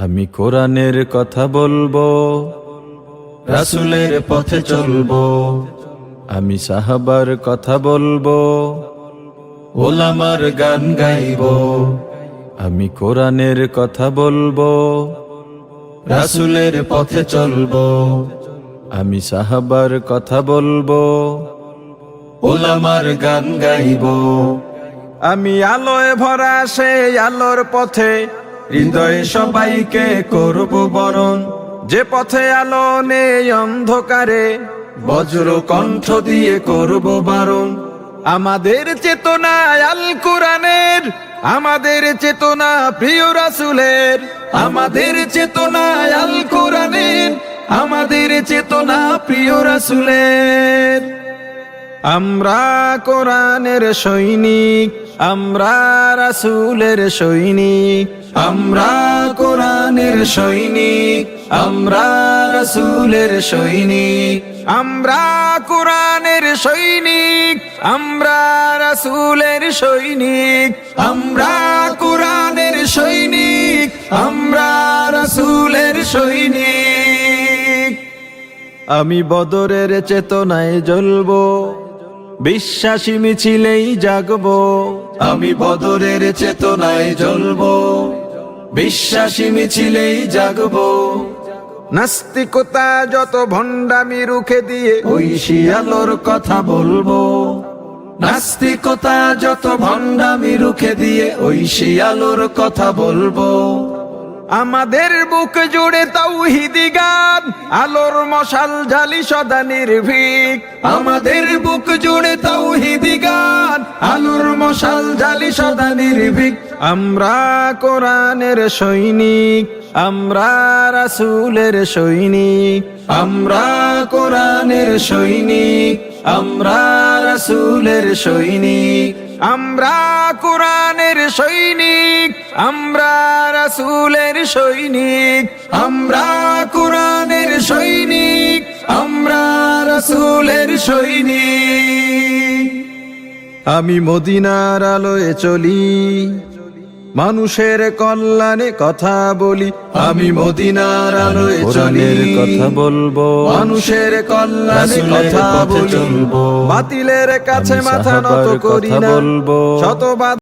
আমি কোরআনের কথা বলবো, রাসূলের পথে চলবো। আমি সাহাবার কথা বলবো, ওলামার গান গাইবো। আমি কোরআনের কথা বলবো, রাসূলের পথে চলবো। আমি সাহাবার কথা বলবো, ওলামার গান গাইবো। আমি আলোয় ভরা সেই আলোর পথে হৃদয়ে সবাইকে করব বরণ। যে পথে আলো নেই অন্ধকারে বজ্র কণ্ঠ দিয়ে করব বারণ। আমাদের চেতনা আল কোরআনের, আমাদের চেতনা প্রিয় রাসূলের। আমাদের চেতনা আল কোরআনের, আমাদের চেতনা প্রিয় রাসূলের। আমরা কোরআনের সৈনিক, আমরা রাসূলের সৈনিক। আমরা কোরআনের সৈনিক, আমরা রাসূলের সৈনিক। আমরা কোরআনের সৈনিক, আমরা রাসূলের সৈনিক। আমরা কোরআনের সৈনিক, আমরা রাসূলের সৈনিক। আমি বদরের চেতনায় জ্বলবো, বিশ্বাসী মিছিলেই জাগবো। আমি বদরের চেতনায় জ্বলবো, বিশ্বাসী মিছিলেই জাগবো। নাস্তিকতা যত ভণ্ডামি রুখে দিয়ে ঐশী আলোর কথা বলবো। নাস্তিকতা যত ভণ্ডামি রুখে দিয়ে ঐশী আলোর কথা বলবো। আমাদের বুক জুড়ে তাওহীদি গান, আলোর মশাল জ্বালি সদা নির্ভীক। আমাদের বুক জুড়ে তাওহীদি গান, আলোর মশাল জ্বালি সদা নির্ভীক। আমরা কোরআনের সৈনিক, আমরা রাসূলের সৈনিক। আমরা কোরআনের সৈনিক, আমরা রাসূলের সৈনিক। আমরা কোরআনের সৈনিক, আমরা রাসূলের সৈনিক। আমরা কোরআনের সৈনিক, আমরা রাসূলের সৈনিক। আমি মদিনার আলোয় চলি, মানুষের কল্যাণে কথা বলি। আমি মদিনার আলোয় চলি, কথা বলবো। মানুষের কল্যাণে কথা বলি। বাতিলের কাছে মাথা নত করি না, শতবার